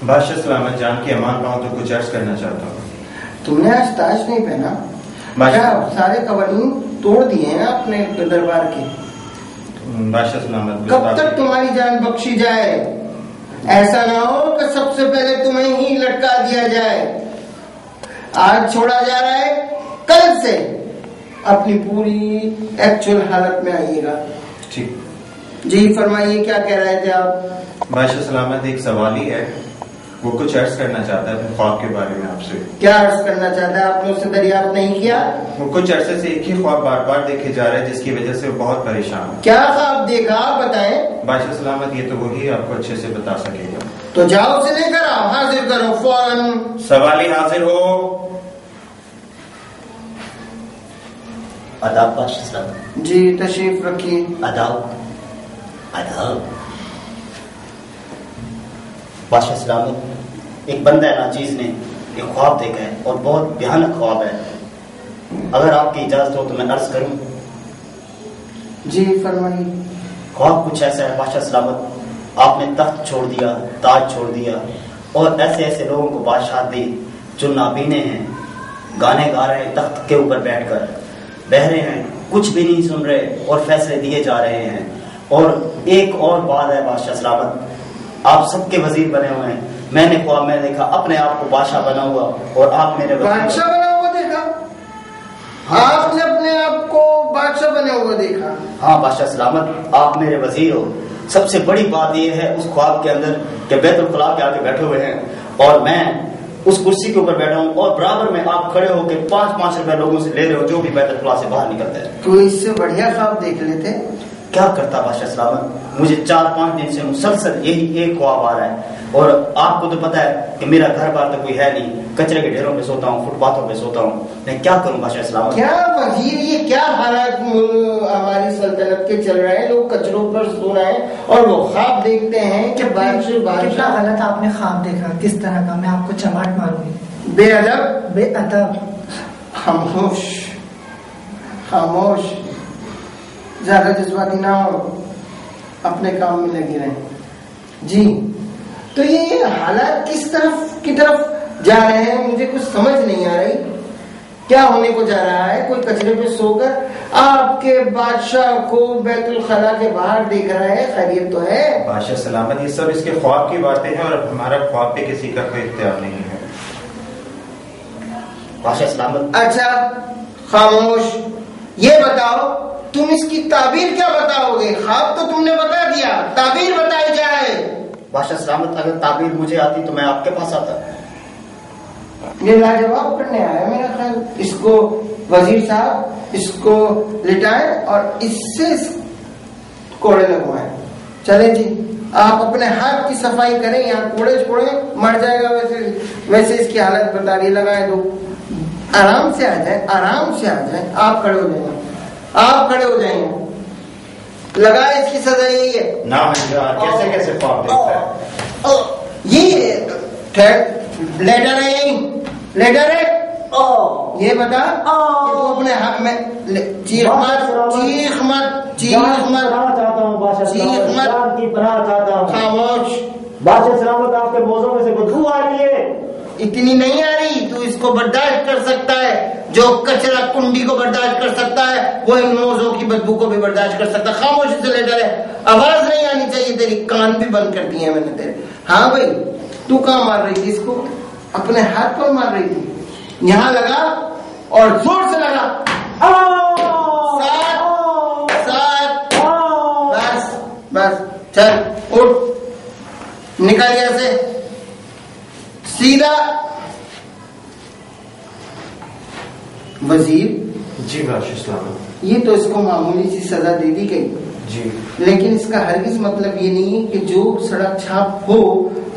بادشاہ سلامت جان کی امان پاؤں تو کچھ عرض کرنا چاہتا ہوں. تم نے آج تاج نہیں پہنا؟ کیا سارے قوانین توڑ دیے ہیں اپنے دربار کے؟ بادشاہ سلامت کب تک تمہاری جان بخشی جائے؟ ایسا نہ ہو کہ سب سے پہلے تمہیں ہی لٹکا دیا جائے. آج چھوڑا جا رہا ہے، کل سے اپنی پوری ایکچوئل حالت میں آئیے گا. ٹھیک جی فرمائیے، کیا کہہ رہے تھے آپ؟ بادشاہ سلامت ایک سوال ہی ہے، وہ کچھ عرض کرنا چاہتا ہے اپنے خواب کے بارے میں آپ سے. کیا عرض کرنا چاہتا ہے؟ آپ نے اسے دریافت نہیں کیا؟ وہ کچھ عرصے سے ایک ہی خواب بار بار دیکھے جا رہا ہے جس کی وجہ سے وہ بہت پریشان ہے. کیا خواب دیکھا آپ بتائیں. بادشاہ سلامت یہ تو وہی آپ کو اچھے سے بتا سکے گا. تو جاؤ اسے لے کر آؤ، حاضر کرو فوراً. سوالی حاضر ہو. آداب بادشاہ سلامت. جی تشریف رکھیے. آداب آداب. بادشاہ سلامت، ایک بندہ ناچیز نے ایک خواب دیکھا ہے اور بہت بھیانک خواب ہے. اگر آپ کی اجازت ہو تو میں عرض کروں. جی فرمائیے. خواب کچھ ایسا ہے بادشاہ سلامت، آپ نے تخت چھوڑ دیا، تاج چھوڑ دیا اور ایسے ایسے لوگوں کو بادشاہ دی جو نابینے ہیں، گانے گا رہے ہیں تخت کے اوپر بیٹھ کر، بہرے ہیں، کچھ بھی نہیں سن رہے اور فیصلے دیے جا رہے ہیں. اور ایک اور بات ہے بادشاہ سلامت، آپ سب کے وزیر بنے ہوئے ہیں. میں نے خواب میں دیکھا اپنے آپ کو بادشاہ بنا ہوا اور آپ میرے بادشاہ بنا ہوا دیکھا؟ آپ نے اپنے آپ کو بادشاہ بنے ہوا دیکھا؟ ہاں بادشاہ سلامت، آپ میرے وزیر ہو. سب سے بڑی بات یہ ہے اس خواب کے اندر کہ بیت الخلا کے آگے بیٹھے ہوئے ہیں اور میں اس کرسی کے اوپر بیٹھا ہوں اور برابر میں آپ کھڑے ہو کے 5-5 روپے لوگوں سے لے رہے ہو جو بھی بیت الخلا سے باہر نکلتا ہے. تو اس سے بڑھیا خواب دیکھ لیتے. کیا کرتا بادشاہ سلامت، مجھے 4-5 دن سے مسلسل یہی ایک خواب آ رہا ہے اور آپ کو تو پتا ہے کہ میرا گھر بار تو کوئی ہے نہیں، کچرے کے ڈھیروں پہ سوتا ہوں، فٹ پاتھوں پہ سوتا ہوں. میں کیا کروں بادشاہ سلامت؟ کیا وزیر، یہ کیا حالات ہماری سلطنت کے چل رہے ہیں؟ لوگ کچروں پر سو رہے ہیں اور وہ خواب دیکھتے ہیں کہ کتنا غلط آپ نے خواب دیکھا، کس طرح کا؟ میں آپ کو چماٹ ماروں گی. بے ادب، بے ادب. خاموش خاموش، زیادہ جذباتی نہ ہو، اپنے کام میں لگے رہیں. جی تو یہ حالات کس طرف کی طرف جا رہے ہیں؟ مجھے کچھ سمجھ نہیں آ رہی. کیا ہونے کو جا رہا ہے؟ کوئی کچرے پہ سو کر آپ کے بادشاہ کو بیت الخلا کے باہر دیکھ رہا ہے. خیریت تو ہے؟ بادشاہ سلامت یہ سب اس کے خواب کی باتیں ہیں اور ہمارا خواب پہ کسی کا کوئی اختیار نہیں ہے. بادشاہ سلامت. اچھا خاموش، یہ بتاؤ تم اس کی تعبیر کیا بتاؤ گے؟ خواب تو تم نے بتا دیا، تعبیر بتائی جائے. بادشاہ سلامت، اگر تعبیر مجھے آتی تو میں آپ کے پاس آتا. یہ لاجواب کرنے آیا میرا خیال. اس کو وزیر صاحب اس کو لٹائیں اور اس سے کوڑے لگوائیں. چلے جی، آپ اپنے ہاتھ کی صفائی کریں، یہاں کوڑے چھوڑیں، مر جائے گا. ویسے اس کی حالت بتا رہی، لگائے دو. آرام سے آ جائیں، آرام سے آ جائیں. آپ کھڑے ہو جائیں، آپ کھڑے ہو جائیں. لگائے، اس کی سزا یہی ہے. کیسے کیسے خواب دیکھتا ہے؟ یہ لیٹر ہے، یہی لیٹر ہے. یہ بتا کہ تو اپنے حق میں چیخ مت، چیخ مت، چیخ مت، چیخ مت. خاموش. بادشاہ سلامت، آپ کے موزوں میں سے بدبو آ رہی ہے. اتنی نہیں آ رہی، تو اس کو برداشت کر سکتا ہے. جو کچرا کنڈی کو برداشت کر سکتا ہے وہ ان موزوں کی بدبو کو بھی برداشت کر سکتا ہے. خاموشی سے لیٹر ہے، آواز نہیں آنی چاہیے. تیری کان بھی بند کر دیے میں نے تیرے. ہاں بھائی، تو کہاں مار رہی تھی اس کو؟ اپنے ہاتھ پر مار رہی تھی. یہاں لگا اور زور سے لگا. سات. بس بس، چل اٹھ، نکل یہاں سے سیدھا. وزیر جی بادشاہ سلامت. یہ تو اس کو معمولی سی سزا دے دی گئی جی، لیکن اس کا ہرگز مطلب یہ نہیں کہ جو سڑک چھاپ ہو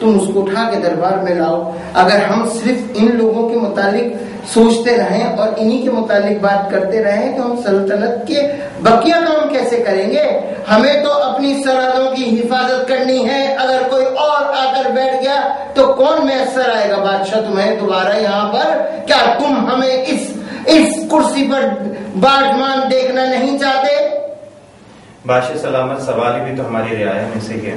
تم اس کو اٹھا کے دربار میں لاؤ. اگر ہم صرف ان لوگوں کے متعلق سوچتے رہیں اور انہی کے متعلق بات کرتے رہیں تو ہم سلطنت کے بقیہ کام کیسے کریں گے؟ ہمیں تو اپنی سرحدوں کی حفاظت کرنی ہے. اگر کوئی اور آ کر بیٹھ گیا تو کون میسر آئے گا؟ بادشاہ تمہیں دوبارہ یہاں پر؟ کیا تم ہمیں اس کرسی پر باجمان دیکھنا نہیں چاہتے؟ بادشاہ سلامت سوال بھی تو ہماری رعایا میں سے ہے.